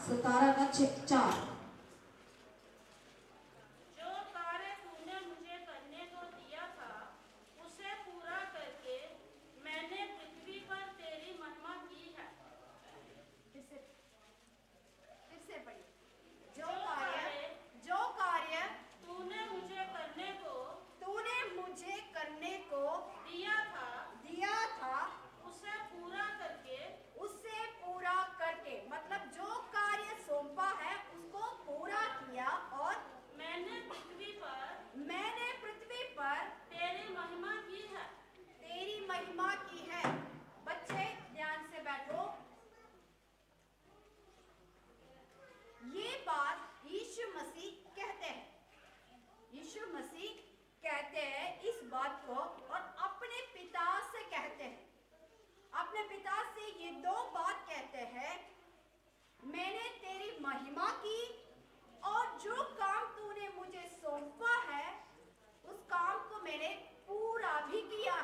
17 का 4। जो कार्य तूने मुझे करने को दिया था उसे पूरा करके मैंने पृथ्वी पर तेरी महिमा की है। फिर से पढ़िए। जो कार्य तूने मुझे करने को दिया था उसे पूरा करके मतलब जो कार्य सौंपा है उसको पूरा किया और मैंने पृथ्वी पर तेरी महिमा की है। बच्चे ध्यान से बैठो। ये बात यीशु मसीह कहते हैं इस बात को और अपने पिता से कहते हैं। अपने पिता से ये 2 बात कहते हैं, मैंने तेरी महिमा की और जो काम तूने मुझे सौंपा है उस काम को मैंने पूरा भी किया।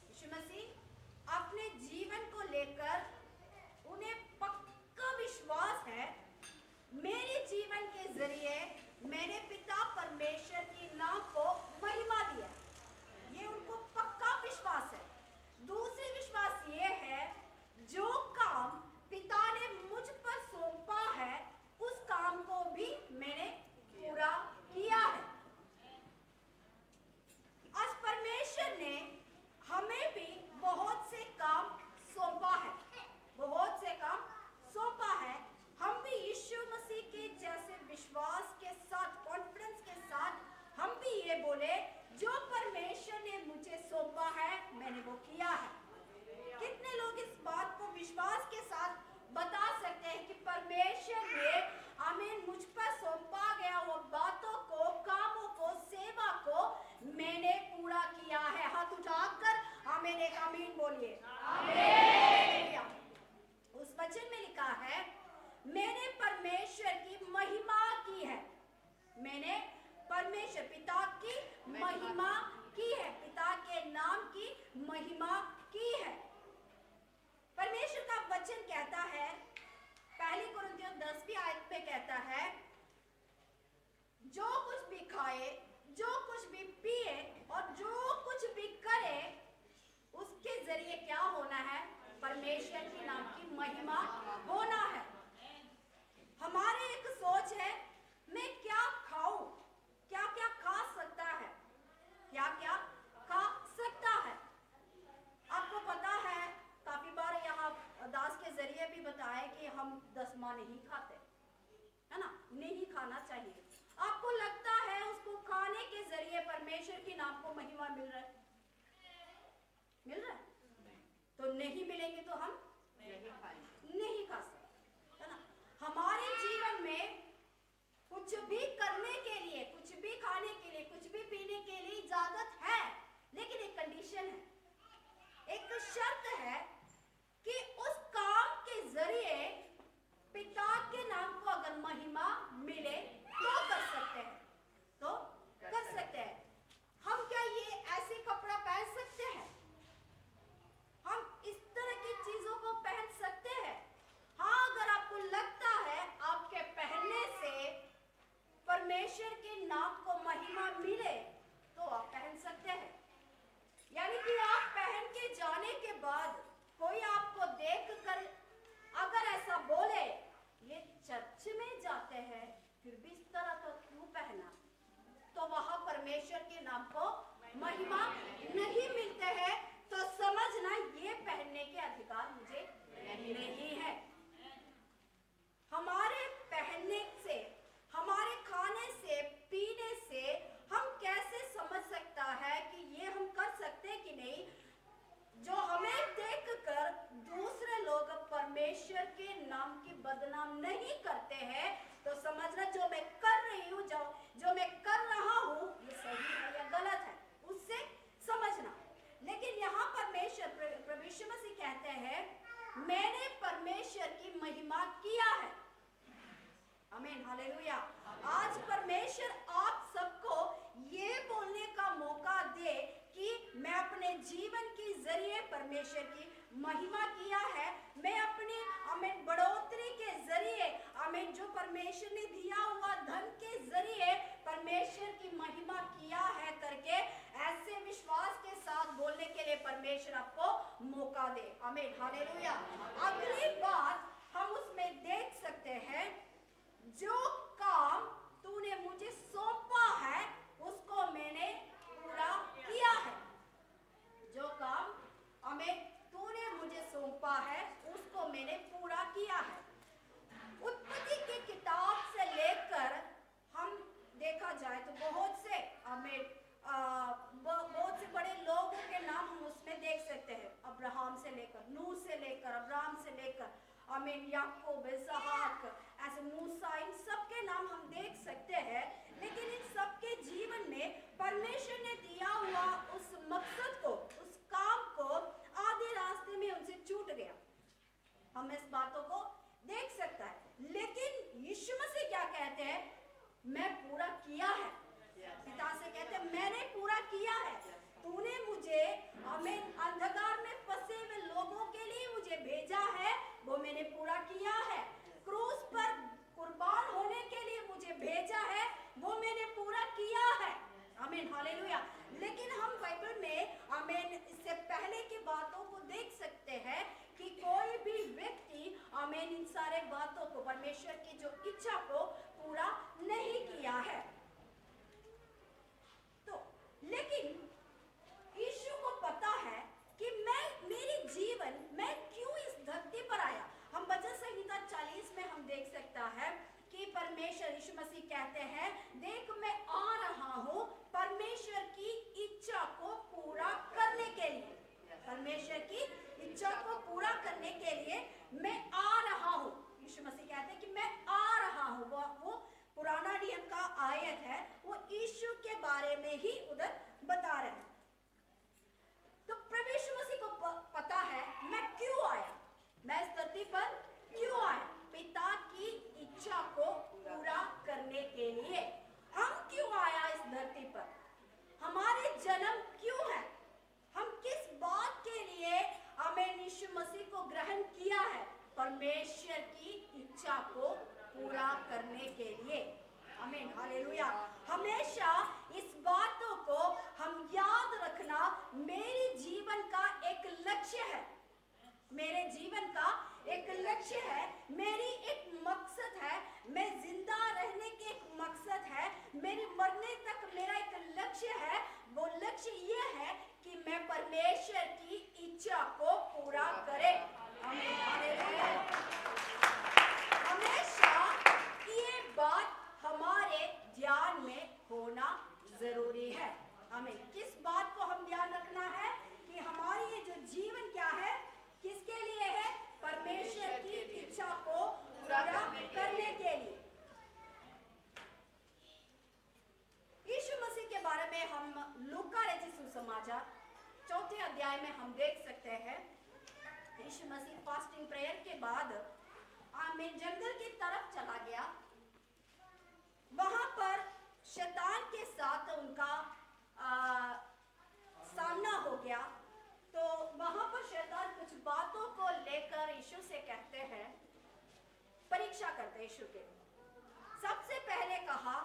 यीशु मसीह अपने जीवन को लेकर उन्हें पक्का विश्वास है, मेरे जीवन के जरिए मैंने पिता परमेश्वर की नाम को महिमा दिया। ये उनको पक्का विश्वास है। दूसरी विश्वास ये है, जो काम पिता ने मुझ पर सौंपा है उस काम को भी मैंने पूरा किया है। आज परमेश्वर ने हमें भी बहुत से काम सौंपा है। हम भी यीशु मसीह के जैसे विश्वास के साथ, कॉन्फिडेंस के साथ हम भी ये बोले, जो परमेश्वर ने मुझे सौंपा है मैंने वो किया है। कितने लोग इस बात को विश्वास के साथ बता सकते हैं कि परमेश्वर ने हमें मुझ पर सौंपा गया वो बातों को, कामों को, सेवा को मैंने पूरा किया है। हाथ उठाकर आमीन, एक आमीन बोलिए। आमीन। उस वचन में लिखा है, मैंने परमेश्वर की महिमा की है। मैंने परमेश्वर पिता की महिमा की है, पिता के नाम की महिमा की है। परमेश्वर का वचन कहता है, पहली कुरिन्थियों 10वीं आयत में कहता है, जो कुछ भी खाए, जो कुछ भी पिए और जो कुछ भी करे उसके जरिए क्या होना है? परमेश्वर के नाम की महिमा होना है। हमारी एक सोच है, मैं क्या खाऊं, क्या क्या खा सकता है, क्या क्या खा सकता है। आपको पता है, काफी बार यहाँ दास के जरिए भी बताया कि हम 10वां नहीं खाते, है ना, नहीं खाना चाहिए। आपको लगता है उसको खाने के जरिए परमेश्वर के नाम को महिमा मिल रहा है? तो नहीं मिलेंगे तो हम नहीं खा सकते, है ना। हमारे जीवन में कुछ भी करने के लिए, कुछ भी खाने के लिए, कुछ भी पीने के लिए इजाजत है, लेकिन एक कंडीशन है, एक शर्त है कि उस काम के जरिए पिता के नाम को अगर महिमा मिले तो कर सकते हैं, तो कर सकते हैं। हम क्या ये ऐसे कपड़ा पहन सकते हैं? हम इस तरह की चीजों को पहन सकते हैं? हाँ, अगर आपको लगता है आपके पहनने से परमेश्वर के नाम को महिमा मिले तो आप पहन सकते हैं। यानी कि आप पहन के जाने के बाद कोई आपको देखकर अगर ऐसा बोले, ये चर्च में जाते हैं फिर भी इस तरह का क्यों पहना, तो वहां परमेश्वर के नाम को महिमा नहीं मिलते हैं, तो समझना ये पहनने के अधिकार मुझे नहीं है। हमारे पहनने से, हमारे खाने से, पीने से हम कैसे समझ सकता है कि ये हम कर सकते हैं कि नहीं? जो हमें देखकर दूसरे लोग परमेश्वर के नाम की बदनाम नहीं करते हैं, तो समझना जो मैं कर रही हूँ, जो मैं कर रहा हूँ, ये सही है या गलत है, उससे समझना। लेकिन यहाँ परमेश्वर प्रभु यीशु मसीह कहते हैं, मैंने परमेश्वर की महिमा किया है। आमीन, हालेलुया। आज परमेश्वर आप सबको ये बोलने का मौका दे कि मैं अपने जीवन के जरिए परमेश्वर की महिमा किया है। मैं अपने आमीन बढ़ोतरी के जरिए आमीन जो परमेश्वर ने दिया हुआ धन के जरिए परमेश्वर की महिमा किया है करके ऐसे विश्वास के साथ बोलने के लिए परमेश्वर आपको मौका दे। आमीन हालेलुया। अगली बात हम उसमें देख सकते हैं, जो काम तूने मुझे सौंपा है उसको मैंने पूरा किया है। जो काम हमें तूने मुझे सौंपा है उसको मैंने पूरा किया है। उत्पत्ति की किताब से लेकर हम देखा जाए तो बहुत से हमें बहुत से बड़े लोगों के नाम हम उसमें देख सकते हैं। अब्राहम से लेकर, नूह से लेकर, अब्राहम से लेकर आमीन याकूब, इसहाक, ऐसे मूसा, इन सब के नाम हम देख सकते हैं। लेकिन इन सब के जीवन में परमेश्वर ने दिया हुआ उस मकसद को, उस काम को आधे रास्ते में उनसे छूट गया। हम इस बातों को देख सकता है। लेकिन यीशु मसीह क्या कहते हैं? मैं पूरा किया है। पिता से कहते हैं मैंने पूरा किया है। तूने मुझे आमीन अंधकार में फंसे हुए लोगों के लिए मुझे भेजा है, वो मैंने पूरा किया है। क्रूस पर कुर्बान होने के लिए मुझे भेजा है, वो मैंने पूरा किया है। आमीन हालेलुया। लेकिन हम बाइबल में आमीन इससे पहले की बातों को देख सकते हैं कि कोई भी व्यक्ति आमीन इन सारे बातों को, परमेश्वर की जो इच्छा को पूरा नहीं किया है। तो लेकिन यीशु को पता है कि मेरी जीवन मैं क्यों इस धरती पर आया। हम भजन संहिता 40 में हम देख सकता है कि परमेश्वर यीशु मसीह कहते हैं, देख मैं आ रहा हूँ परमेश्वर की इच्छा को पूरा करने के लिए। परमेश्वर की इच्छा को पूरा करने के लिए मैं आ रहा हूँ। यीशु मसीह कहते हैं कि मैं आ रहा हूँ। वो पुराना नियम का आयत है, वो यीशु के बारे में ही उधर बता रहे हैं। तो प्रभु यीशु मसीह को पता है मैं क्यों आया, मैं इस धरती पर क्यों आया। पिता की इच्छा को पूरा करने के लिए। हम क्यों आया इस धरती पर, हमारे जन्म क्यों है, हम किस बात के लिए हमें यीशु मसीह को ग्रहण किया है। परमेश्वर की इच्छा को पूरा करने के लिए। आमीन हालेलुया। हमेशा इस बातों को हम याद रखना, मेरे जीवन का एक लक्ष्य है, मेरे जीवन का एक लक्ष्य है, मेरी एक मकसद है, मैं जिंदा रहने के एक मकसद है, मेरे मरने तक मेरा एक लक्ष्य है। वो लक्ष्य ये है कि मैं परमेश्वर की इच्छा को पूरा करे। आमीन हालेलुया। हमेशा ये बात हमारे ध्यान में होना जरूरी है। हमें किस बात को हम ध्यान रखना है कि हमारी ये जो जीवन क्या है, किसके लिए है? परमेश्वर की इच्छा को पूरा करने के लिए। यीशु मसीह के बारे में हम लूका रचित सुसमाचार 4 अध्याय में हम देख सकते हैं। यीशु मसीह फास्टिंग प्रेयर के बाद आमीन जंगल की तरफ चला गया। वहां पर शैतान के साथ उनका सामना हो गया। तो वहां पर शैतान कुछ बातों को लेकर यीशु से कहते हैं, परीक्षा करते यीशु के। सबसे पहले कहा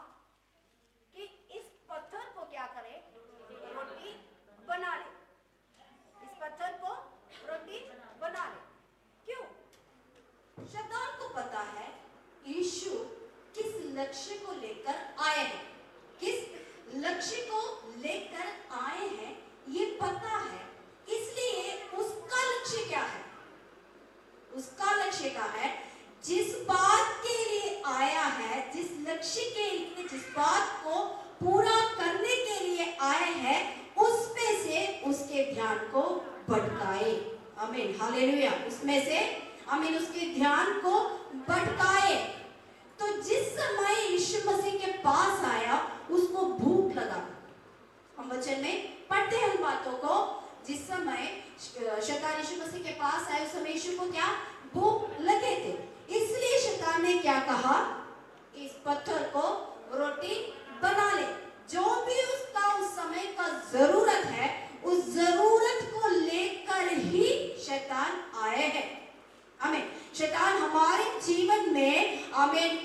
कि इस पत्थर को क्या करे, रोटी बना ले। इस पत्थर को रोटी बना ले। क्यों? शैतान को पता है यीशु किस लक्ष्य को लेकर आए हैं, किस लक्ष्य को लेकर आए हैं ये पता है। इसलिए उसका लक्ष्य क्या है? उसका लक्ष्य क्या है? जिस बात के लिए आया है, जिस लक्ष्य के लिए, जिस बात को पूरा करने के लिए आए हैं, उसमें से उसके ध्यान को भटकाए। आमीन हालेलुया। उसमें से आमीन उसके ध्यान को भटकाए। तो जिस समय यीशु मसीह के पास आया उसको भूख लगा। हम वचन में पढ़ते हैं उन बातों को। जिस समय शैतान यीशु मसीह के पास आए उस समय यीशु को क्या भूख लगे थे। इसलिए शैतान ने क्या कहा, इस पत्थर को रोटी बना ले। जो भी उसका उस समय का जरूरत है उस जरूरत को लेकर ही शैतान आए हैं। आमीन। शैतान हमारे जीवन में आमीन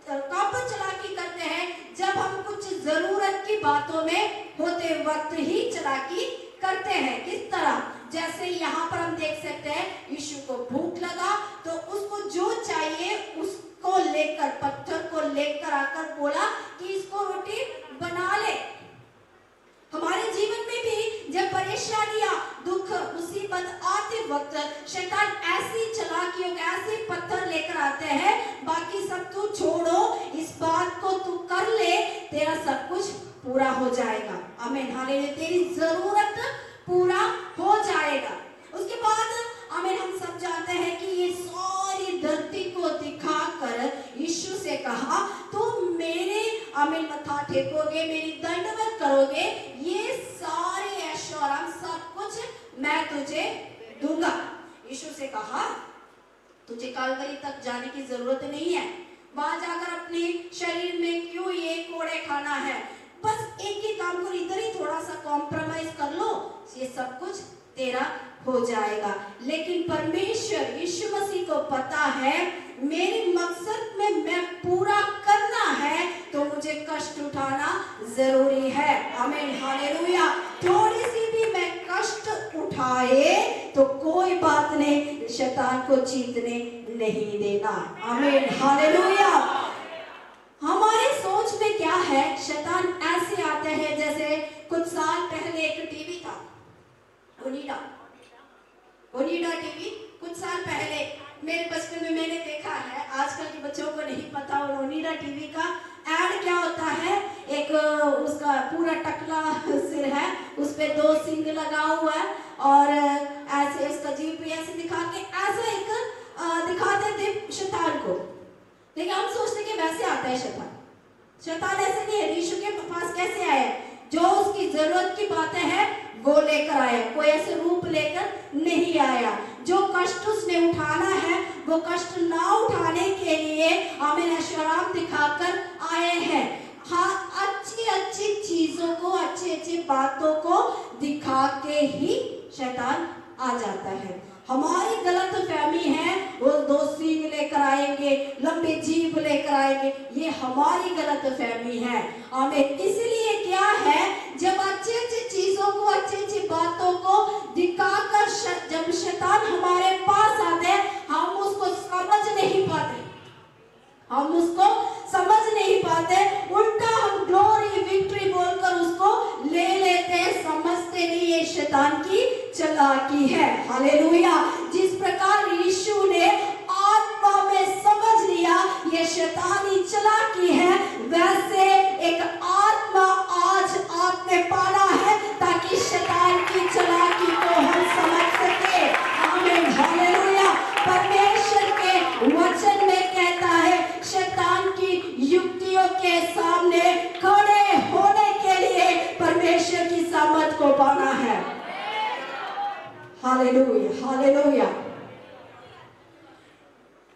कब चालाकी करते हैं? जब हम कुछ जरूरत की बातों में होते वक्त ही चालाकी करते हैं। किस तरह? जैसे यहाँ पर हम देख सकते हैं यीशु को भूख लगा तो उसको जो चाहिए उसको लेकर, पत्थर को लेकर आकर बोला कि इसको रोटी बना ले। हमारे जीवन में भी जब परेशानियां, दुख, मुसीबत आते वक्त शैतान ऐसी चालाकियों के ऐसे पत्थर लेकर आते हैं, बाकी सब तू छोड़ो, इस बात को तू कर ले, तेरा सब कुछ पूरा हो जाएगा। आमीन, हालेलुया, तेरी जरूरत पूरा हो जाएगा। उसके बाद आमीन हम सब जानते हैं कि ये सारी धरती को दिखाकर यीशु से कहा तुम मेरे आमीन मत्था टेकोगे, मेरी दंडवत करोगे, ये सारे ऐश्वर्य सब कुछ मैं तुझे दूंगा। यीशु से कहा तुझे कालवरी तक जाने की जरूरत नहीं है, वहां जाकर अपने शरीर में क्यों ये कोड़े खाना है, बस एक ही काम करो, इधर ही थोड़ा सा कॉम्प्रोमाइज कर लो, ये सब कुछ तेरा हो जाएगा। लेकिन परमेश्वर यीशु मसीह को पता है मेरे मकसद में मैं पूरा करना है तो मुझे कष्ट उठाना जरूरी है। आमीन, हालेलुया। थोड़ी सी भी मैं कष्ट उठाए तो कोई बात नहीं, शैतान को जीतने नहीं देना। आमीन, हालेलुया। हमारे सोच में क्या है, शैतान ऐसे आते हैं जैसे कुछ साल पहले एक टीवी था, ओनिडा टीवी। कुछ साल पहले मेरे बचपन में मैंने देखा है, आजकल के बच्चों को नहीं पता। और ओनिडा टीवी का ऐड क्या होता है, एक उसका पूरा टकला सिर है, उस पे 2 सींग लगा हुआ है और ऐसे उसका जीभ भी ऐसे दिखा के ऐसा एक दिखाते थे शैतान को। लेकिन हम सोचते कि वैसे आता है शैतान। शैतान ऐसे नहीं है। यीशु के पास कैसे आया? जो उसकी जरूरत की बातें हैं वो लेकर आया, कोई ऐसे रूप लेकर नहीं आया। जो कष्ट उसने उठाना है वो कष्ट ना उठाने के लिए आमीन ऐश्वर्य दिखाकर आए हैं। हाँ, अच्छी अच्छी चीजों को, अच्छी अच्छी बातों को दिखा के ही शैतान आ जाता है। हमारी गलत फहमी है, वो 2 सींग लेकर आएंगे, लंबी जीभ लेकर आएंगे, ये हमारी गलत फहमी है। आमीन। इसलिए क्या है, जब अच्छी अच्छी चीजों को, अच्छी अच्छी बातों को दिखाकर जब शैतान हमारे पास आते हैं, हम उसको समझ नहीं पाते, उल्टा हम ग्लोरी, विक्ट्री बोलकर उसको ले लेते हैं, समझते नहीं ये शैतान की चालाकी है। हालेलुया। जिस प्रकार यीशु ने आत्मा में समझ लिया ये शैतानी चालाकी है, वैसे एक आत्मा आज आपने पाना है ताकि शैतान की चालाकी को हम समझ सके। आमीन, हालेलुया। परमेश्वर के वचन में कहता है शैतान की युक्तियों के सामने खड़े होने के लिए परमेश्वर की सामर्थ को पाना है। Hallelujah, hallelujah.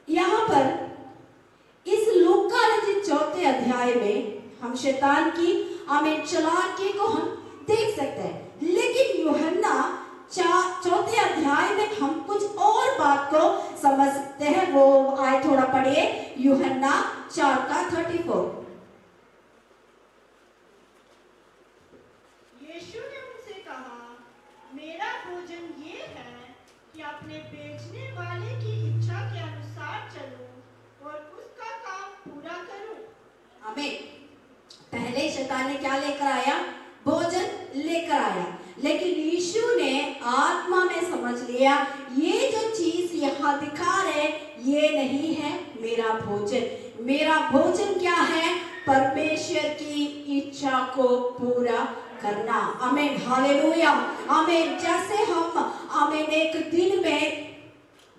यहाँ पर इस लूका रचित 4 अध्याय में हम शैतान की आमीन चालाकी को हम देख सकते हैं। लेकिन यूहन्ना 4 अध्याय में हम कुछ और बात को समझ सकते हैं। वो आए थोड़ा पढ़िए, यूहन्ना 4:34। यीशु ने उनसे कहा, मेरा भोजन ये है कि अपने बेचने वाले की इच्छा के अनुसार चलूं और उसका काम पूरा करूं। आमीन। पहले शैतान ने क्या लेकर आया? भोजन लेकर आया। लेकिन यीशु ने आत्मा में समझ लिया ये जो चीज यहाँ दिखा रहे ये नहीं है मेरा भोजन। मेरा भोजन क्या है? परमेश्वर की इच्छा को पूरा करना। आमीन, हालेलुया। आमीन। जैसे हम आमीन एक दिन में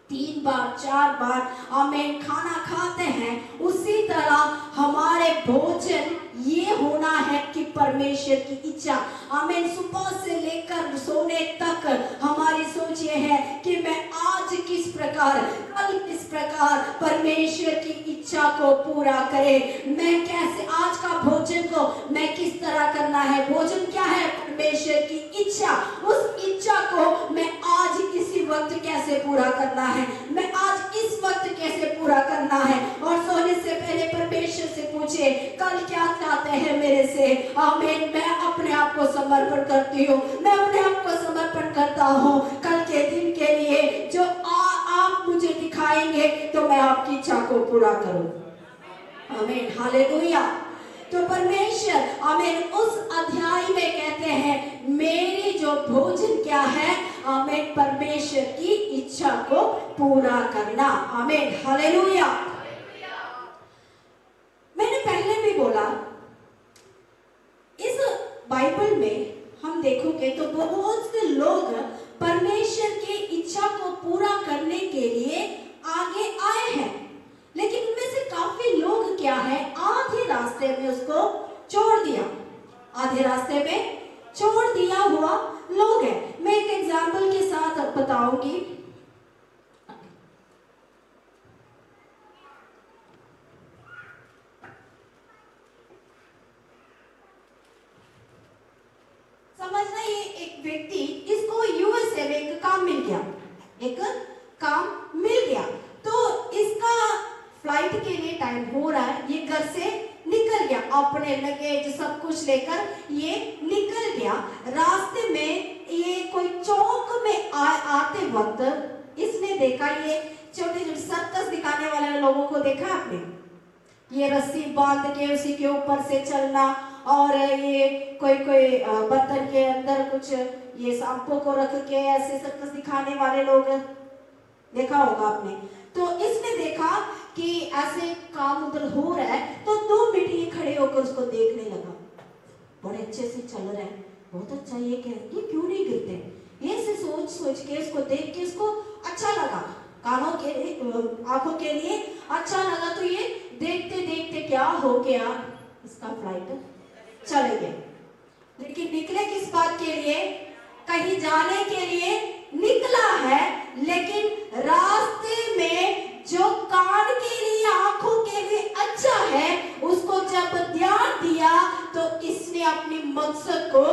3 बार 4 बार आमीन खाना खाते हैं, उसी तरह हमारे भोजन ये होना है कि परमेश्वर की इच्छा। आमीन। सुबह से लेकर सोने तक हमारी सोच ये है कि मैं आज किस प्रकार प्रकार, कल किस प्रकार परमेश्वर की इच्छा को पूरा करे। मैं कैसे आज का भोजन को मैं किस तरह करना है, भोजन क्या है, परमेश्वर की इच्छा, उस इच्छा को मैं आज इसी वक्त कैसे पूरा करना है, मैं आज इस वक्त कैसे पूरा करना है। और सोने से पहले परमेश्वर से पूछे कल क्या चाहते हैं मेरे से। आमीन। मैं अपने आप को समर्पण करती हूँ, मैं अपने आप को समर्पण करता हूँ कल के दिन के लिए जो आप मुझे दिखाएंगे तो मैं आपकी इच्छा को पूरा करूं। आमीन। हालेलुया। तो परमेश्वर आमीन उस अध्याय में कहते हैं मेरी जो भोजन क्या है, आमीन परमेश्वर की इच्छा को पूरा करना। आमीन। हालेलुया। मैंने पहले भी बोला इस बाइबल में हम देखोगे तो बहुत से लोग परमेश्वर की इच्छा को पूरा करने के लिए आगे आए हैं, लेकिन उनमें से काफी लोग क्या है आधे रास्ते में उसको छोड़ दिया, आधे रास्ते में छोड़ दिया हुआ लोग हैं। मैं एक एग्जाम्पल के साथ बताऊंगी। समझना, ये एक व्यक्ति इसको यूएसए में एक काम मिल गया, एक काम मिल गया, तो इसका फ्लाइट के लिए टाइम हो रहा है, ये घर से निकल गया, अपने लगेज सब कुछ लेकर ये निकल गया। रास्ते में ये कोई चौक में आते वक्त इसने देखा, ये छोटे छोटे सर्कस दिखाने वाले लोगों को देखा आपने, ये रस्सी बांध के उसी के ऊपर से चलना, और ये कोई बर्तन के अंदर कुछ ये सांपों को रख के ऐसे सर्कस दिखाने वाले लोग देखा होगा आपने। तो इसने देखा कि ऐसे काम उधर हो रहा है, तो 2 मिनट ये खड़े होकर उसको देखने लगा, बड़े अच्छे से चल रहा है, बहुत अच्छा, ये क्यों नहीं गिरते, ये से सोच के उसको देख के उसको अच्छा लगा, कानों के आंखों के लिए अच्छा लगा। तो ये देखते देखते क्या हो गया, इसका फ्लाइट चले गए। लेकिन निकले किस बात के लिए, कहीं जाने के लिए निकला है, लेकिन रास्ते में जो कान के लिए आंखों के लिए अच्छा है उसको जब ध्यान दिया तो इसने अपनी मकसद को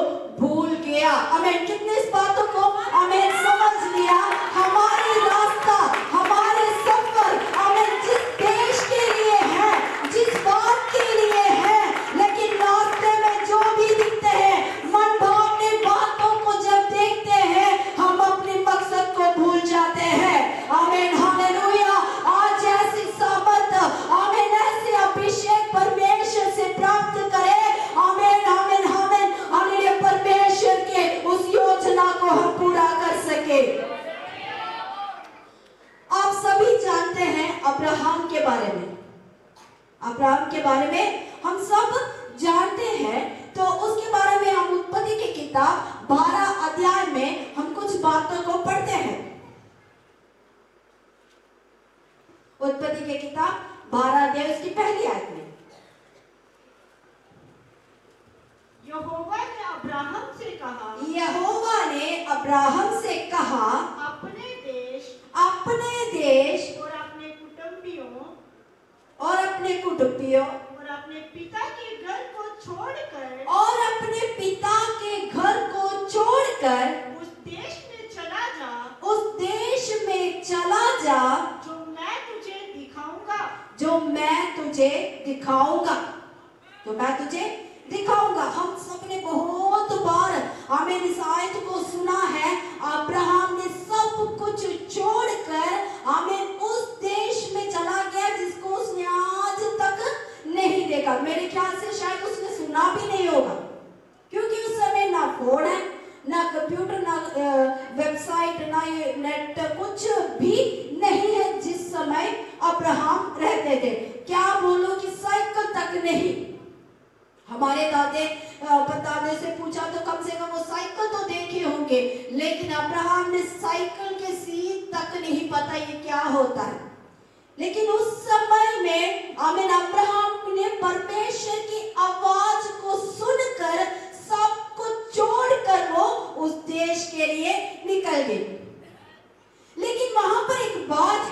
भूल गया। आमीन। कितने इस बातों को आमीन समझ लिया। हमारे रास्ता, हमारे सफर आमीन जिस देश के लिए है, जिस बात के लिए है, लेकिन रास्ते में जो भी दिखते हैं, मन भावने बातों को जब देखते हैं हम अपने मकसद को भूल जाते हैं। आमीन। हालेलुया। आज ऐसी सामर्थ, आमीन ऐसे अभिषेक परमेश्वर से प्राप्त करें। आमीन आमीन आमीन। हालेलुया। परमेश्वर के उस योजना को हम पूरा कर सके। आप सभी जानते हैं अब्राहम के बारे में, अब्राहम के बारे में हम सब जानते हैं। तो उसके बारे में हम उत्पत्ति की किताब 12 अध्याय में हम कुछ बातों को पढ़ते हैं। उत्पत्ति की किताब 12 अध्याय उसकी पहली आयत में यहोवा ने अब्राहम से कहा, यहोवा ने अब्राहम से कहा, अपने देश और अपने कुटुंबियों और अपने कुटुंबियों और अपने पिता के घर को छोड़कर और अपने पिता के घर को छोड़कर उस देश में चला जा, उस देश में चला जा जो मैं तुझे दिखाऊंगा, जो मैं तुझे दिखाऊंगा, जो मैं तुझे दिखाऊंगा। हम सबने बहुत बार आमीन इस आयत को सुना है। अब्राहम ने सब कुछ छोड़कर आमीन उस देश में चला गया जिसको उसने आज तक नहीं देखा। मेरे ख्याल से शायद उसने सुना भी नहीं होगा, क्योंकि उस समय ना फोन है, ना कंप्यूटर, ना वेबसाइट, ना नेट, कुछ भी नहीं है जिस समय अब्राहम रहते थे। क्या बोलो कि साइकिल तक नहीं। हमारे दादे परदादे से पूछा तो कम से कम वो साइकिल तो देखे होंगे, लेकिन अब्राहम ने साइकिल के सीट तक नहीं पता ये क्या होता है। लेकिन उस समय में आमीन अब्राहम ने परमेश्वर की आवाज को सुनकर सब कुछ छोड़कर वो उस देश के लिए निकल गए। लेकिन वहां पर एक बात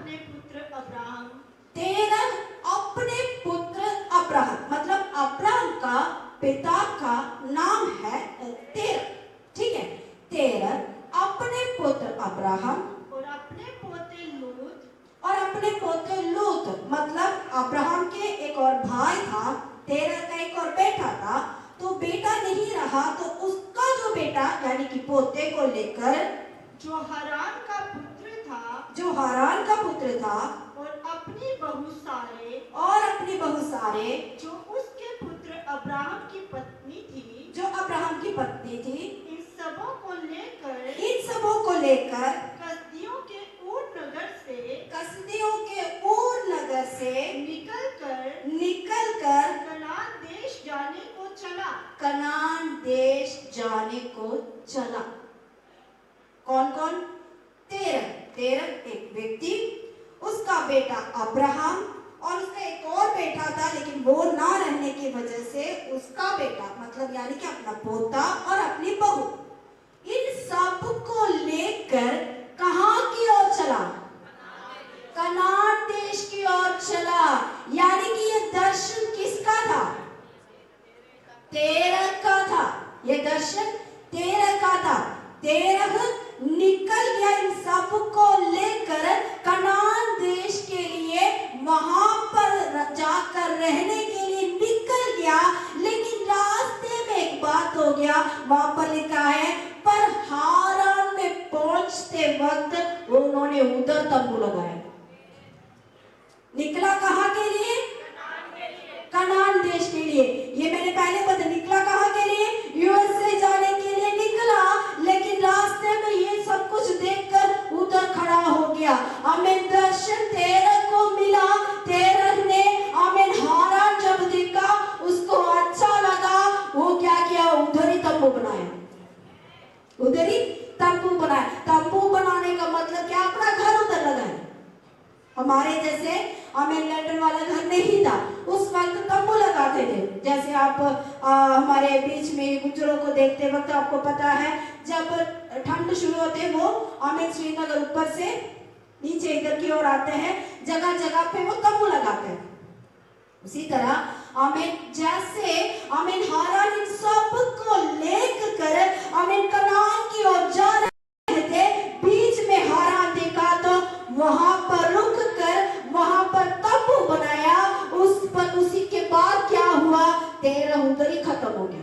अपने पुत्र अब्राहम तेरह अपने पुत्र अब्राहम, मतलब अब्राहम का पिता का नाम है तेरह, ठीक है। तेरह अपने पुत्र अब्राहम और अपने पोते लूत और अपने पोते लूत, मतलब अब्राहम के एक और भाई था, तेरह का एक और बेटा था, तो बेटा नहीं रहा तो उसका जो बेटा यानी कि पोते को लेकर जो हारान का पुत्र था और अपनी बहू सारे जो उसके पुत्र अब्राहम की पत्नी थी, इन सबों को लेकर कसदियों के ऊर नगर से निकलकर कनान देश जाने को चला। कौन कौन? तेरह एक व्यक्ति, उसका बेटा अब्राहम और उसका एक और बेटा था, लेकिन वो ना रहने की वजह से उसका बेटा, मतलब यानी कि अपना पोता और अपनी बहू, इन सब को लेकर कहां की ओर चला? कनान देश की ओर चला। यानी कि ये दर्शन किसका था? तेरह का था। ये दर्शन तेरह का था। तेरह निकल गया इन सब को लेकर कनान देश के लिए, वहां पर जाकर रहने के लिए निकल गया। लेकिन रास्ते में एक बात हो गया, वहां पर लिखा है पर हारान में पहुंचते वक्त उन्होंने उधर तंबू लगाया। निकला कहां के लिए? कनान देश के लिए। ये मैंने पहले बताया, निकला कहां के लिए? यूएसए जाने के लिए निकला, लेकिन रास्ते में ये सब कुछ देखकर उधर खड़ा हो गया। आमीन। दर्शन तेरह को मिला। तेरह ने आमीन हारान जब देखा, उसको अच्छा लगा, वो क्या किया? उधर ही तंबू बनाया। उधर ही तंबू बनाया। तंबू बनाने का मतलब क्या? अपना घर उधर लगाया। हमारे जैसे हमें लैंटर वाला घर नहीं था, उस वक्त तंबू लगाते थे। जैसे आप हमारे बीच में गुजरों को देखते वक्त आपको पता है, जब ठंड शुरू होते वो हमें श्रीनगर ऊपर से नीचे इधर की ओर आते हैं, जगह जगह पे वो तंबू लगाते हैं। उसी तरह आमीन, जैसे आमीन हारान इन सब को लेकर आमीन कनान की ओर जा रहे थे, बीच में हारान देखा तो वहां पर रुक कर वहां पर तंबू बनाया। उसी के बाद क्या हुआ? तेरह उधर ही खत्म हो गया।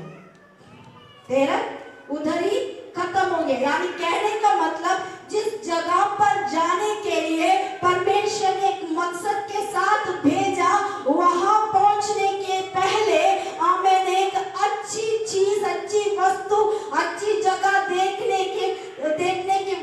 तेरह उधर ही खत्म हो गया। यानी कहने का मतलब, जिस जगह पर जाने के लिए परमेश्वर ने एक मकसद के साथ भेजा, वहां पहुंचने के पहले आमीन एक अच्छी चीज, अच्छी वस्तु, अच्छी जगह देखने की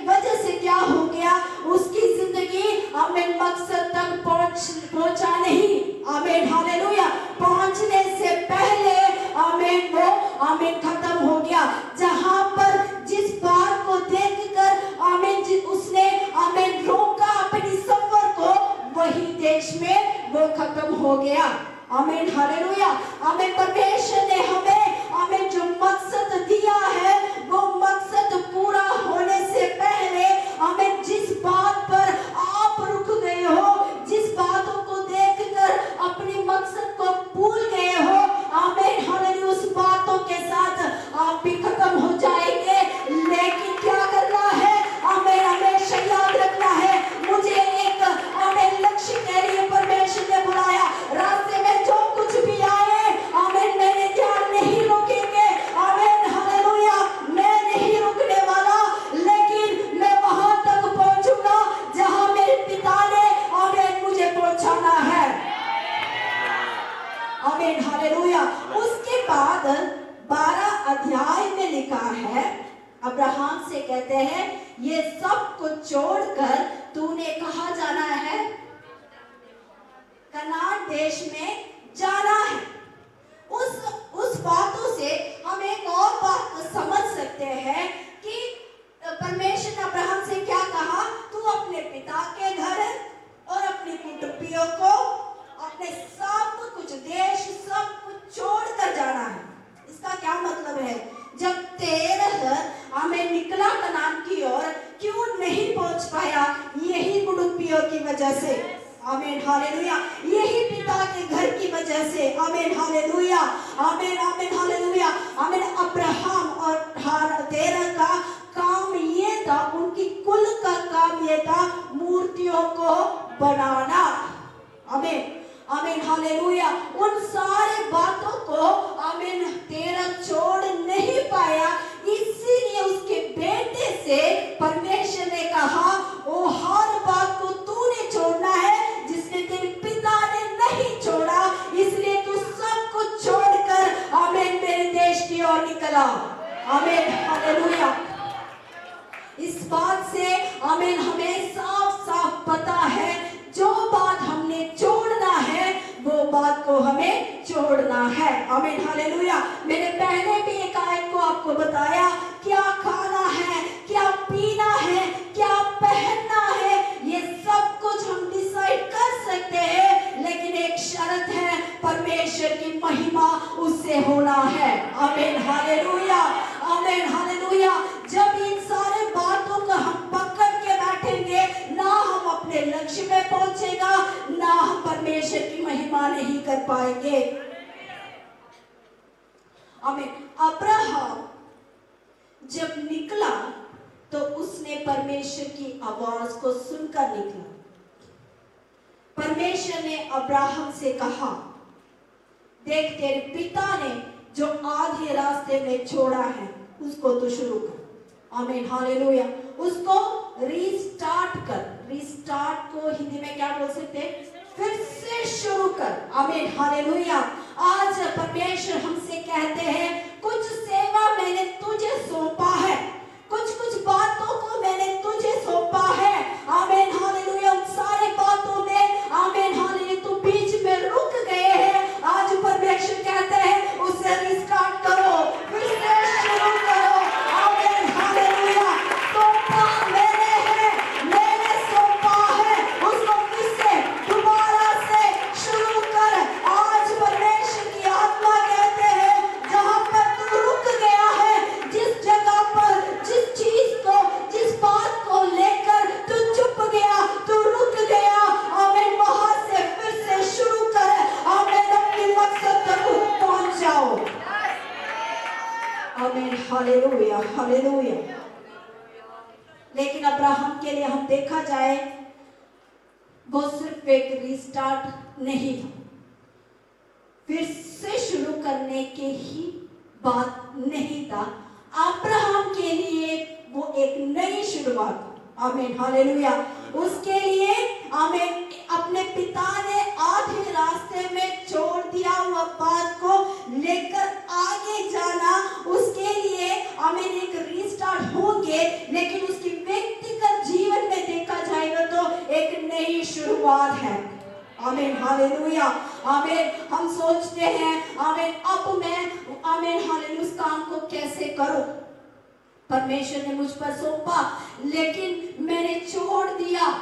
वजह से क्या हो गया? उसकी जिंदगी आमीन मकसद तक पहुंचा नहीं। आमीन हालेलुया। पहुंचने से पहले आमीन वो आमीन खत्म हो गया। जहां पर जिस बात को देखकर आमीन उसने आमीन रोका अपनी सफर को, वही देश में वो खत्म हो गया। आमीन हालेलुया। आमीन। परमेश्वर ने हमें आमीन जो मकसद दिया है, वो मकसद पूरा होने से पहले आमीन जिस बात पर आप रुक गए हो, जिस बातों को देखकर अपनी मकसद को भूल गए हो, आमीन हालेलुया, उस बातों के साथ आप भी खत्म हो जाएंगे। लेकिन क्या करना है? आमीन हमेशा याद रखना है, मुझे एक आमीन लक्ष्य के लिए परमेश्वर ने बुलाया। रास्ते में जो कुछ भी आए आमीन मेरे ध्यान नहीं रोकेंगे। आमीन हालेलुया। मैं नहीं रुकने वाला, लेकिन मैं वहां तक पहुंचूंगा जहां मेरे पिता ने आमीन मुझे पहुंचाना है। आमीन हालेलुया। उसके बाद 12 अध्याय में लिखा है, अब्राहम से कहते हैं ये सब कुछ छोड़कर तूने कहां जाना है? कनान देश में जाना है। उस बातों से हम एक और बात समझ सकते हैं कि परमेश्वर ने अब्राहम से क्या कहा? तू अपने पिता के घर और अपनी कुटुंबियों को, अपने सब कुछ देश, सब कुछ छोड़कर जाना है। इसका क्या मतलब है? जब तेरह हमें निकला कनान की ओर, क्यों नहीं पहुंच पाया? यही कुटुंबियों की वजह हालेलुया। यही पिता के घर की वजह से, आमीन हालेलुया, आमीन आमीन हालेलुया, आमीन। अब्राहम और तेरह का काम ये था, उनकी कुल का काम ये था मूर्तियों को बनाना, आमीन आमीन हालेलुया। उन सारे बातों को आमीन तेरह छोड़ नहीं पाया, इसीलिए उसके बेटे से परमेश्वर ने कहा वो हर बात को तूने छोड़ना है जिसने तेरे पिता ने नहीं छोड़ा, इसलिए तू सब कुछ छोड़कर आमीन मेरे देश की ओर निकला, आमीन हालेलुया। इस बात से आमीन हमें साफ साफ पता है जो बात हमने छोड़ना है वो बात को हमें छोड़ना है, आमीन हालेलुया। मैंने पहले भी एक आयत को आपको बताया, क्या खाना है, क्या पीना है, क्या पहनना है, ये सब कुछ हम डिसाइड कर सकते हैं, लेकिन एक शर्त है, परमेश्वर की महिमा उससे होना है, आमीन हालेलुया, आमीन हालेलुया। जब इन सारे बातों को हम पकड़ के बैठेंगे, ना हम अपने लक्ष्य में पहुंचेगा, ना हम परमेश्वर की महिमा नहीं कर पाएंगे, आमीन। अब्राहम जब निकला तो उसने परमेश्वर की आवाज को सुनकर निकला। परमेश्वर ने अब्राहम से कहा, देख तेरे पिता ने जो आधे रास्ते में छोड़ा है उसको तो शुरू कर, आमीन हालेलुया। उसको रीस्टार्ट कर, रीस्टार्ट को हिंदी में क्या बोल सकते हैं, फिर से शुरू कर, आमीन हालेलुया। आज परमेश्वर हमसे कहते हैं कुछ सेवा मैंने तुझे सौंपा है, कुछ बातों को मैंने तुझे सौंपा है, आमीन हालेलुया। उन सारे बातों में आमीन हालेलुया तू बीच में रुक गए हैं, आज परमेश्वर कहते हैं उसे रिस्टार्ट करो, फिर से शुरू करो, आमीन हालेलुया। सौंपा मैंने है, मैंने सौंपा है, उसको फिर से दोबारा से शुरू कर। आज परमेश्वर की आत्मा कहते हैं जहां पर तू रुक गया है, जिस जगह पर, जिस चीज को, जिस बात को लेकर तू चुप गया, तू रुक गया, आमीन, वहां से फिर से शुरू कर, आमीन, अपने मकसद तक पहुंच जाओ, आमीन हालेलुया हालेलुया। लेकिन अब्राहम के लिए हम देखा जाए वो सिर्फ एक रिस्टार्ट नहीं था, फिर से शुरू करने के ही बात नहीं था, अब्राहम के लिए वो एक नई शुरुआत, आमीन हालेलुया। उसके लिए आमीन अपने पिता ने आधे रास्ते में छोड़ दिया हुआ बात को लेकर आगे जाना, उसके लिए आमीन एक रीस्टार्ट होंगे, लेकिन उसकी व्यक्तिगत जीवन में देखा जाएगा तो एक नई शुरुआत है, आमीन हालेलुया, आमीन। हम सोचते हैं आमीन अब मैं आमीन हालेलुया उस काम को कैसे करूं, परमेश्वर ने मुझ पर सौंपा लेकिन मैंने छोड़ दिया,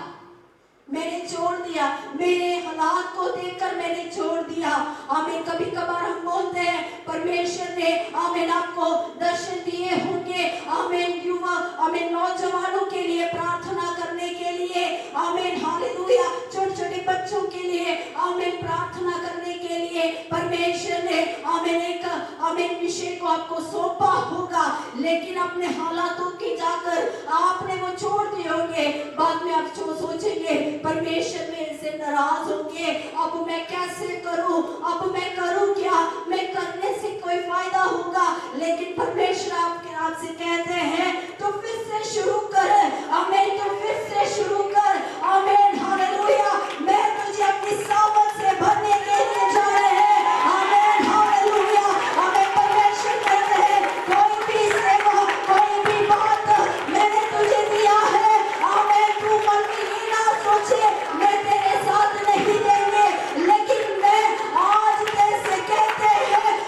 मेरे हालात को देखकर मैंने छोड़ दिया, आमीन। कभी कभार हम बोलते हैं परमेश्वर ने आमीन आपको दर्शन दिए होंगे, आमीन, युवा आमीन नौजवानों के लिए प्रार्थना करने के लिए, आमीन हालेलुया, छोटे छोटे बच्चों के लिए आमीन प्रार्थना करने के लिए परमेश्वर ने आमीन एक आमीन विषय को आपको सौंपा होगा, लेकिन अपने हालातों की जाकर आपने वो छोड़ दिए होंगे, बाद में आप सोचेंगे परमेश्वर मेरे से नाराज होंगे, अब मैं कैसे करूं, अब मैं करूं क्या, मैं करने से कोई फायदा होगा, लेकिन परमेश्वर आपसे कहते हैं तो फिर से शुरू कर, आमीन, तो फिर से शुरू कर, आमीन हालेलुया। मैं तुझे अपनी सामर्थ से भरने के लिए जा रहे हैं, आमीन हालेलुया, आमीन। परमेश्वर कहते हैं कोई भी सेवा, कोई भी बात मैंने तुझे दिया है, आमीन, तू मन में ये ना सोचे मैं तेरे साथ नहीं देंगे, लेकिन मैं आज तेरे से कहते हैं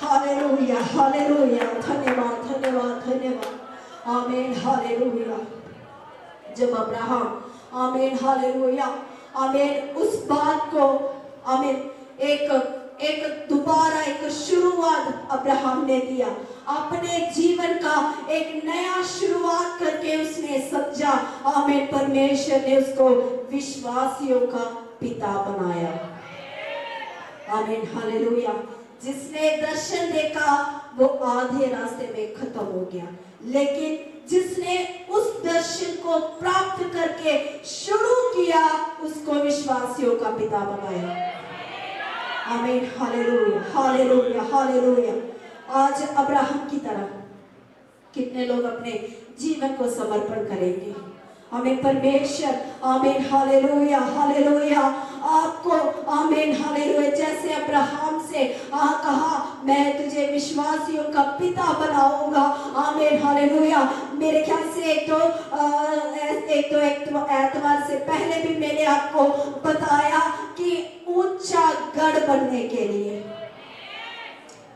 हालेलुया हालेलुया, धन्यवाद धन्यवाद धन्यवाद, आमीन हालेलुया। जब अब्राहम आमीन हालेलुया आमीन उस बात को आमीन एक दोबारा एक शुरुआत अब्राहम ने दिया, अपने जीवन का एक नया शुरुआत करके उसने समझा, आमीन परमेश्वर ने उसको विश्वासियों का पिता बनाया, आमीन हालेलुया। जिसने दर्शन देखा वो आधे रास्ते में खत्म हो गया, लेकिन जिसने उस दर्शन को प्राप्त करके शुरू किया उसको विश्वासियों का पिता बनाया, आमीन हालेलुया हालेलुया हालेलुया। आज अब्राहम की तरह कितने लोग अपने जीवन को समर्पण करेंगे, हमें परमेश्वर आमीन हालेलुया हालेलुया आपको आमीन हालेलुया जैसे अब्राहम से कहा मैं तुझे विश्वासियों का पिता बनाऊंगा, आमीन हालेलुया। मेरे ख्याल से एक एतवार से पहले भी मैंने आपको बताया कि ऊंचा गढ़ बनने के लिए,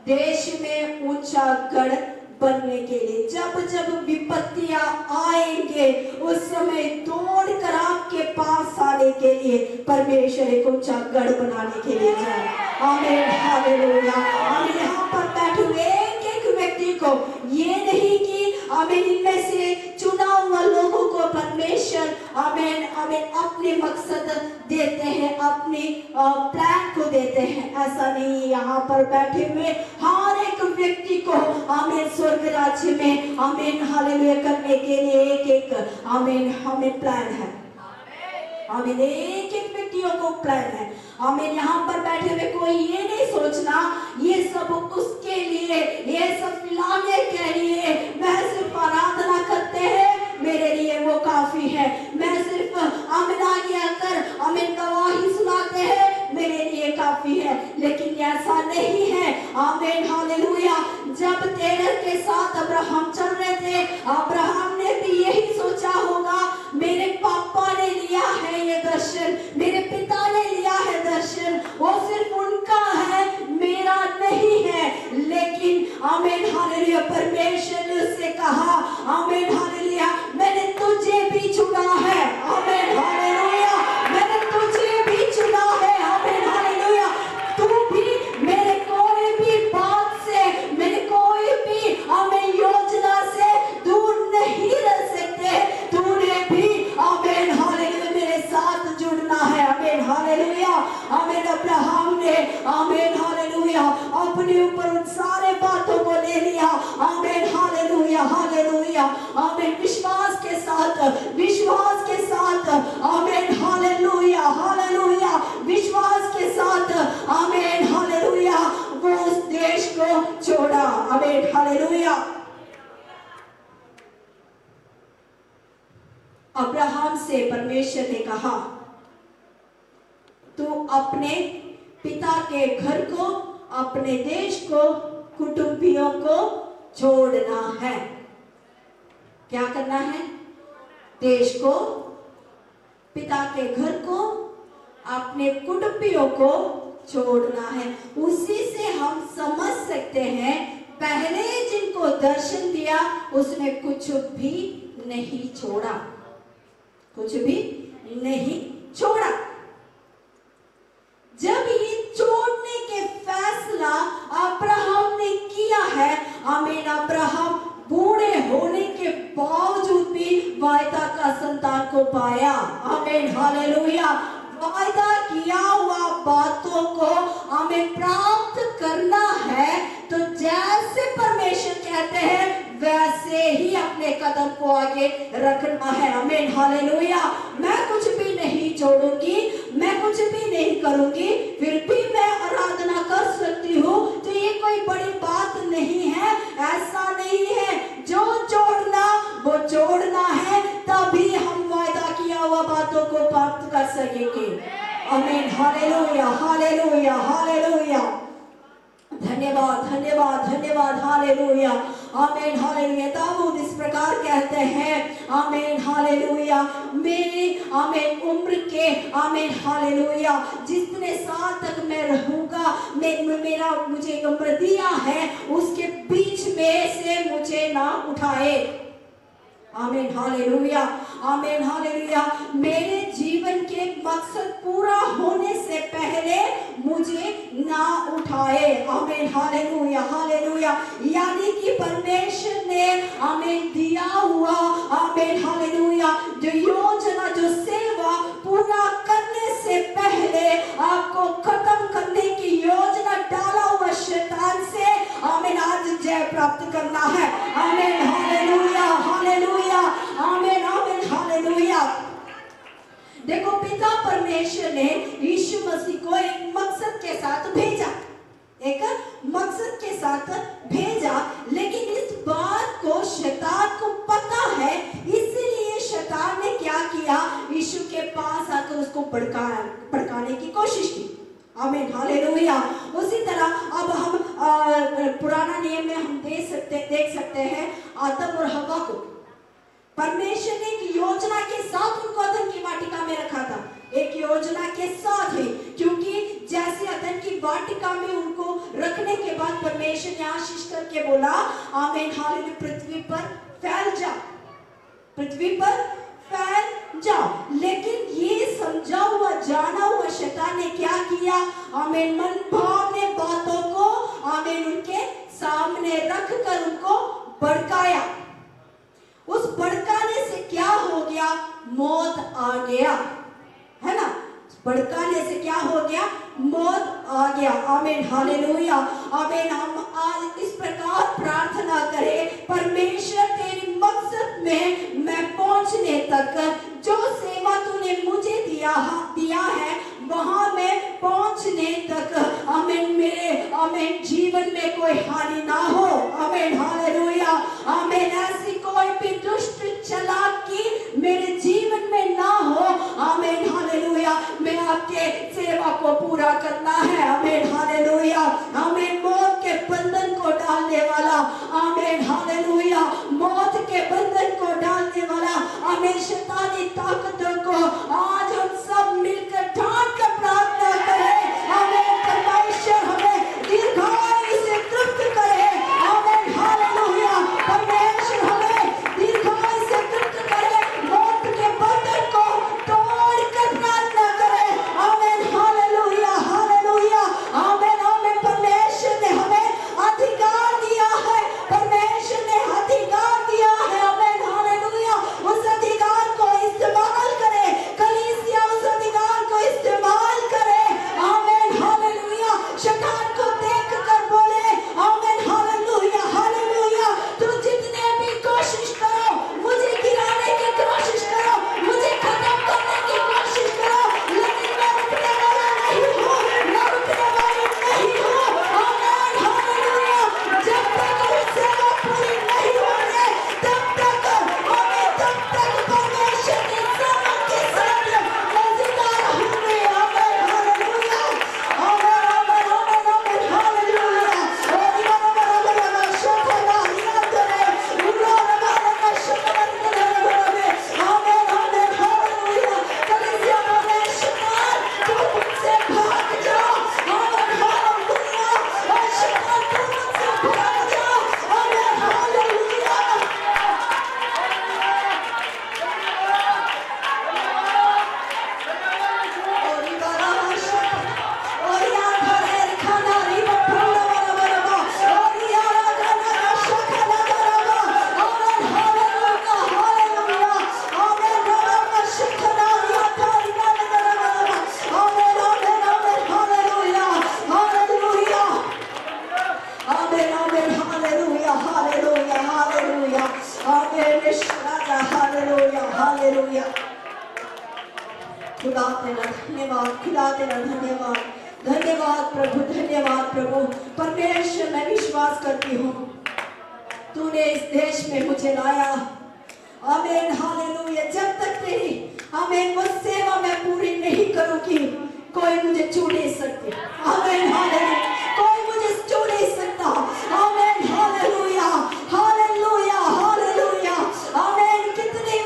देश में ऊंचा गढ़ बनने के लिए जब जब विपत्तियां आएंगे उस समय दौड़कर आपके पास आने के लिए परमेश्वर एक ऊंचा गढ़ बनाने के लिए जाए, आमीन हालेलुया। आमीन यहाँ पर बैठे हुए एक एक व्यक्ति को ये नहीं कि आमीन इनमें से चुना हुआ लोगों को परमेश्वर आमीन आमीन अपने मकसद देते हैं, अपनी प्लान को देते हैं, ऐसा नहीं। यहाँ पर बैठे हुए हर एक व्यक्ति को आमीन स्वर्ग राज्य में आमीन हालेलुया करने के लिए एक एक आमीन हमें प्लान है, आमीन एक एक व्यक्तियों को प्लान है, आमीन। यहाँ पर बैठे हुए कोई ये नहीं सोचना ये सब उसके लिए, ये सब पिलाने के लिए, मैं सिर्फ आराधना करते हैं मेरे लिए वो काफी है, मैं सिर्फ आमीन आगे आकर आमीन गवाही सुनाते हैं मेरे लिए काफी है, लेकिन ऐसा नहीं है, आमीन हालेलुया। जब तेरह के साथ अब्राहम चल रहे थे, अब्राहम ने भी यही सोचा होगा मेरे पापा ने लिया है ये दर्शन, मेरे पिता ने लिया है दर्शन, वो सिर्फ उनका है मेरा नहीं है, लेकिन आमीन हालेलुया परमेश्वर ने उससे कहा आमीन हालेलुया मैंने तुझे भी चुना है, आमीन हालेलुया मैंने तुझे भी चुना है, आमीन हालेलुया। तू भी मेरे कोई भी बात से, मेरे कोई भी आमीन योजना से दूर नहीं रह सकते, तूने भी आमीन हालेलुया मेरे साथ जुड़ना है, आमीन हालेलुया। आमीन अब्राहम ने आमीन हालेलुया अपने ऊपर उन सारे बातों को ले लिया, आमीन हालेलुया हालेलुया आमीन विश्वास के साथ आमीन हालेलुया हालेलुया विश्वास के साथ आमीन हालेलुया वो उस देश को छोड़ा, आमीन हालेलुया। अब्राहम से परमेश्वर ने कहा तू अपने पिता के घर को, अपने देश को, कुटुंबियों को छोड़ना है। क्या करना है? देश को, पिता के घर को, अपने कुटुंबियों को छोड़ना है। उसी से हम समझ सकते हैं पहले जिनको दर्शन दिया उसने कुछ भी नहीं छोड़ा, कुछ भी नहीं छोड़ा। जब ये छोड़ने के फैसला अब्राहम ने किया है, आमीन अब्राहम बूढ़े होने के बावजूद भी वायदा का संतान को पाया, आमीन हालेलुया। वायदा किया हुआ बातों को हमें प्राप्त करना है तो जैसे परमेश्वर कहते हैं वैसे ही अपने कदम को आगे रखना है, आमीन हालेलुया। मैं कुछ भी नहीं छोड़ूंगी, मैं कुछ भी नहीं करूंगी, फिर भी मैं आराधना कर सकती हूँ तो ये कोई बड़ी बात नहीं है, ऐसा नहीं है। जो जोड़ना वो जोड़ना है, तभी हम वायदा किया हुआ बातों को प्राप्त कर सकेंगे, आमीन हालेलुया हालेलुया हालेलुया। धन्यवाद धन्यवाद धन्यवाद हालेलुया आमीन हालेलुया। दाऊद इस प्रकार कहते हैं आमीन हालेलुया मेरे आमीन उम्र के आमीन हालेलुया जितने साल तक मैं रहूंगा मेरा मुझे उम्र दिया है उसके बीच में से मुझे ना उठाए। आमीन हालेलुया आमीन हालेलुया मेरे जीवन के मकसद पूरा होने से पहले मुझे ना उठाए। आमीन हालेलुया हालेलुया यानी कि परमेश्वर ने आमीन दिया हुआ आमीन हालेलुया जो योजना जो सेवा पूरा करने से पहले आपको खत्म करने की योजना डाला हुआ शैतान से आमीन आज जय प्राप्त करना है। आमीन हालेलुया हालेलुया आमीन आमीन हालेलुया। देखो पिता परमेश्वर ने यीशु मसीह को एक मकसद के साथ भेजा, एक मकसद के साथ भेजा, लेकिन इस बात को शैतान को पता है, इसीलिए शैतान ने क्या किया यीशु के पास आकर उसको भड़काने की कोशिश की। आमीन हालेलुया। उसी तरह अब हम पुराना नियम में हम देख सकते हैं आदम और हवा को परमेश्वर ने एक योजना के साथ उनको अदन की वाटिका में रखा था, एक योजना के साथ ही, क्योंकि जैसे अदन की वाटिका में उनको रखने के बाद परमेश्वर ने आशीष करके बोला आमीन हालेलुया पृथ्वी पर फैल जा, पृथ्वी पर फैल जाओ, लेकिन ये समझा हुआ जाना हुआ शैतान ने क्या किया आमीन मन भावने बातों को आमीन उनके सामने रख कर उनको भड़काया। उस भड़काने से क्या हो गया मौत आ गया, है ना, भड़काने से क्या हो गया मौत आ गया। आमीन हालेलुया आमीन। हम आज इस प्रकार प्रार्थना करें परमेश्वर तेरी मकसद में मैं पहुंचने तक जो सेवा तूने मुझे दिया है वहां मैं पहुंचने तक आमीन मेरे आमीन जीवन में कोई हानि ना हो। आमीन हालेलुया आमीन। ऐसी कोई भी दुष्ट चालाकी मेरे जीवन में ना हो। आमीन हालेलुया। मैं आपके सेवा को पूरा करना है। आमीन हालेलुया आमीन। मौत के बंधन को डालने वाला आमीन हालेलुया, मौत के बंधन को डालने वाला आमीन शैतानी ताकतों को आज हम सब मिलकर ठान कर प्रार्थना करें। आमीन परमेश्वर हमें दीर्घायु से तृप्त करे। आमीन हालेलुया परमेश्वर हमें दीर्घायु से तृप्त करे, मौत के बंधन को तोड़ कर प्रार्थना करें। आमीन हालेलुया हालेलुया आमीन आमीन। परमेश्वर ने हमें अधिकार दिया है, परमेश्वर ने अधिकार दिया है। आमीन हालेलुया। उस अधिकार को इस्तेमाल करें, कलीसिया उस अधिकार को इस्तेमाल करे। आमीन हालेलुया। शैतान को देख कर बोले आमीन हालेलुया हालेलुया तू जितने भी कोशिश करो, मुझे गिराने की कोशिश करो, मुझे खत्म करने की कोशिश करो, लेकिन मैं रुकने वाला नहीं हूँ, मैं रुकने वाली नहीं हूँ। आमीन हालेलुया। जब तक सेवा पूरी नहीं होगी तब तक आमीन तब तक परमेश्वर की सेवा के साथ मैं जिंदा रहूंगी। आमीन हालेलुया आमीन आमीन आमीन आमीन हालेलुया। और आमीन शोभना यादरे उन्होंने हमारा शोभना करे। आमीन आमीन हालेलुया। कलीसिया परमेश्वर तू मुझसे भाग जाओ। आमीन हालेलुया। और शैतान तू मुझसे भाग जाओ। आमीन हालेलुया। और इबारा और यार घरे खाना रिबा फूला बरबा और यार गाना शखला बरबा। आमीन हालेलुया हालेलुया आमीन। रबा शखला या तारिका बरबा। आमीन आमीन आमीन हालेलुया हालेलुया आमीन आमीन हालेलुया हालेलुया हालेलुया आमीन राजा हालेलुया हालेलुया। खुदा तेरा धन्यवाद, खुदा तेरा धन्यवाद, धन्यवाद प्रभु, धन्यवाद प्रभु। परमेश्वर मैं विश्वास करती हूँ तूने इस देश में मुझे लाया। आमीन हालेलुया। जब तक तेरी आमीन वो सेवा मैं पूरी नहीं करूँगी कोई मुझे छू नहीं सकती। आमीन हालेलुया। कोई मुझे छू नहीं सकता। आमीन हालेलुया हालेलुया हालेलुया आमीन। कितनी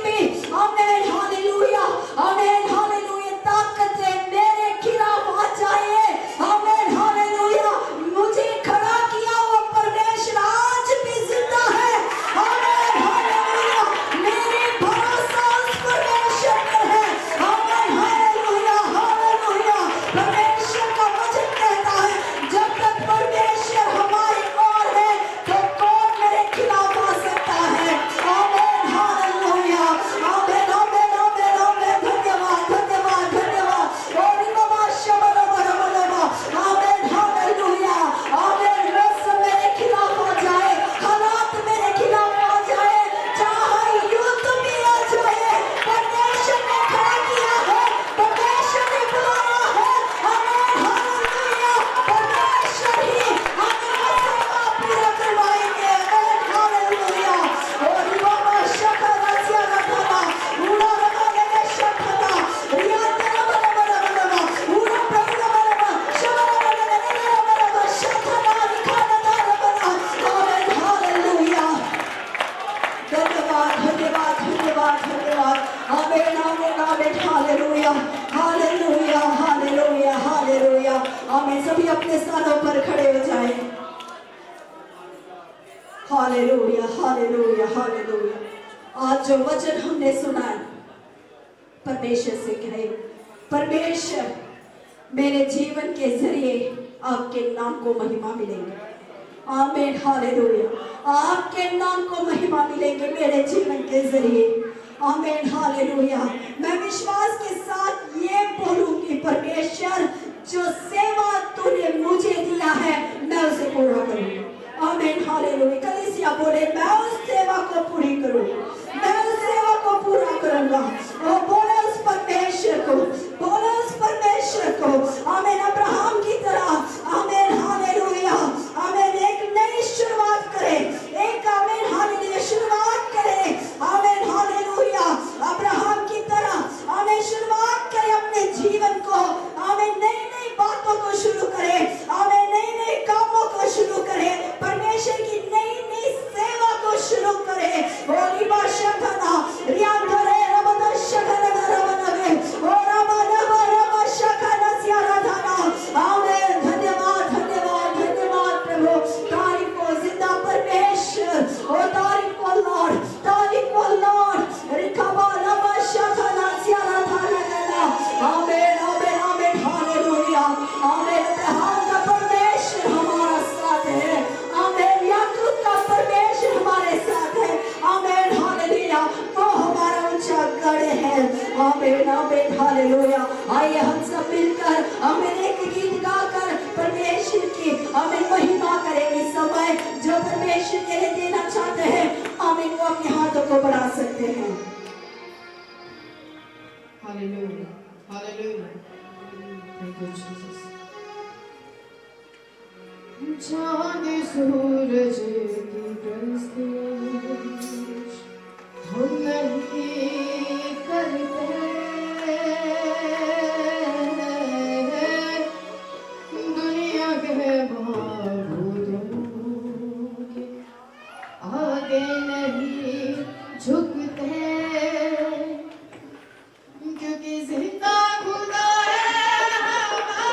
हालेलुया, हालेलुया, हालेलुया। आज जो वचन हमने सुना है, परमेश्वर से कहे, परमेश्वर मेरे जीवन के जरिए आपके नाम को महिमा मिलेगी। आमीन, हालेलुया। आपके नाम को महिमा मिलेगी मेरे जीवन के जरिए। आमीन, हालेलुया। मैं विश्वास के साथ ये बोलूंगी, परमेश्वर जो सेवा तूने मुझे दिया है मैं उसे पूरा करूंगी। आमीन, हालेलुया। कलीसिया बोले, मैं उस सेवा को पूरी करूं, मैं उस सेवा को पूरा करूंगा। और बोले उस परमेश्वर को, बोले उस परमेश्वर को, आमीन, अब्राहम की तरह, आमीन, हालेलुया, आमीन, एक नई शुरुआत करे, एक, आमीन, हालेलुया, शुरुआत करे, आमीन, हालेलुया, अब्राहम की तरह, आमीन, शुरुआत करे अपने जीवन को, आमीन, नई नई बातों को शुरू करे, आमीन, नई नई कामों को शुरू करे, परमेश्वर की नई नई सेवा को शुरू करे। होली भाषा खाना रियांधरे रबद शगन रबनवे और रबनवा रब शगन सियाराधना। आमीन, धन्यवाद, धन्यवाद, धन्यवाद प्रभु। तारीफ हो जिंदा परमेश्वर, ओ तारीफ हो लॉर्ड, तारीफ हो लॉर्ड। रिकबा रब शगन सियाराधना। आमीन, आमीन, आमीन, हालेलुया। आमीन, अब्राहम का परमेश्वर हमारा साथ है। आमीन, याकूब का परमेश्वर हमारे साथ है। आमीन, हालेलुया, वो हमारा ऊंचा गढ़ है। आमीन, आमीन, हालेलुया। आइए हम सब मिलकर, आमीन, एक गीत गाकर परमेश्वर की, आमीन, महिमा करेंगे। समय जो परमेश्वर के लिए देना चाहते हैं, आमीन, वो अपने हाथों को बढ़ा सकते हैं। Hallelujah. Hallelujah. Thank you, Jesus. चांद सूरज की प्रस्तुत हम नहीं करते, दुनिया के बारूदों के आगे नहीं झुकते, क्योंकि जिंदा खुदा है हमारा,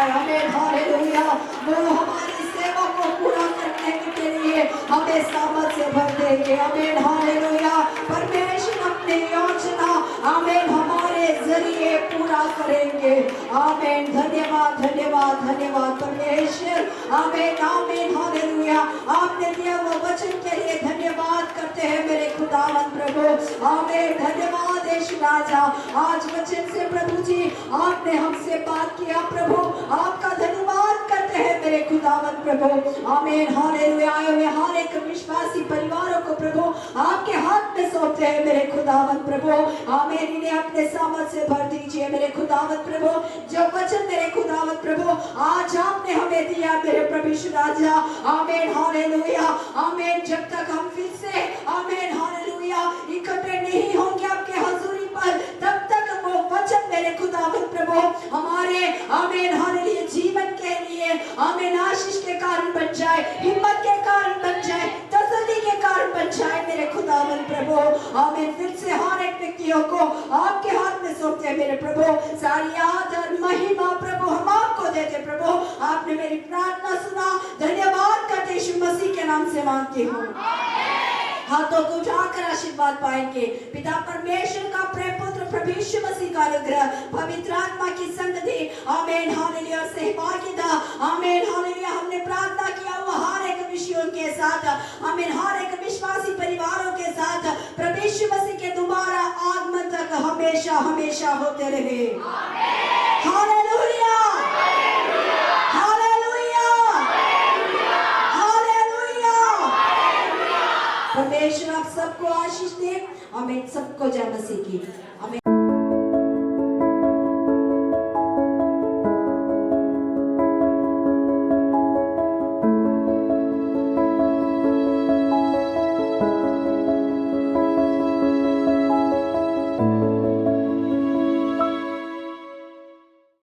जाए। आमीन हालेलुया। वो हमारी सेवा को पूरा करने के लिए हमें सामर्थ्य भर देंगे। आमीन हालेलुया। परमेश्वर अपनी योजना आमीन हमारे जरिए पूरा करेंगे। आमीन। धन्यवाद धन्यवाद धन्यवाद परमेश्वर। आमीन आमीन हालेलुया। आपने दिया हुआ वचन के लिए धन्यवाद करते हैं मेरे खुदावन प्रभु। आमीन। धन्यवाद यीशु राजा। आज वचन से प्रभु जी आपने हमसे बात किया प्रभु, आपका धन्यवाद करते हैं मेरे खुदावन प्रभु। आमीन हालेलुया। आए हुए हर एक विश्वासी परिवारों को प्रभु आपके हाथ में सौंपते हैं मेरे खुदावन प्रभु। आमीन। इन्हें अपने सामर्थ से भर दीजिए मेरे खुदावन प्रभु। जो वचन मेरे खुदावन प्रभु आज आपने हमें दिया मेरे प्रभु यीशु राजा। आमीन हालेलुया। आमीन। जब तक हम फिर से आमीन हालेलुया इकट्ठे नहीं होंगे आपके हजूरी पर, तब तक वो वचन मेरे खुदावन प्रभु हमारे आमीन हालेलुया जीवन के लिए आमीन आशीष के कारण बन जाए, हिम्मत के कारण बन जाए, तसल्ली के कारण बन जाए मेरे खुदावन प्रभु। आमीन। फिर से हर एक व्यक्तियों को आपके हाथ में सौंपते हैं मेरे प्रभु। सारी आदर महिमा प्रभु हम आपको देते प्रभु। आपने मेरी प्रार्थना सुना। धन्यवाद करते यीशु मसीह के नाम से मांगती हूँ। हाथों को उठाकर आशीर्वाद पाएंगे। पिता परमेश्वर का प्रेम, पुत्र प्रभु यीशु मसीह का अनुग्रह, पवित्र आत्मा की संगति आमीन हालेलुया सहभागिता आमीन हालेलुया हमने प्रार्थना किया हुआ हर एक विषयों के साथ आमीन हर एक विश्वासी परिवारों के साथ प्रभु यीशु मसीह के दोबारा आगमन तक हमेशा हमेशा होते रहे। Hallelujah hallelujah hallelujah. परमेश्वर आप सबको आशीष दे। आमीन। सबको जय मसीह की। आमीन।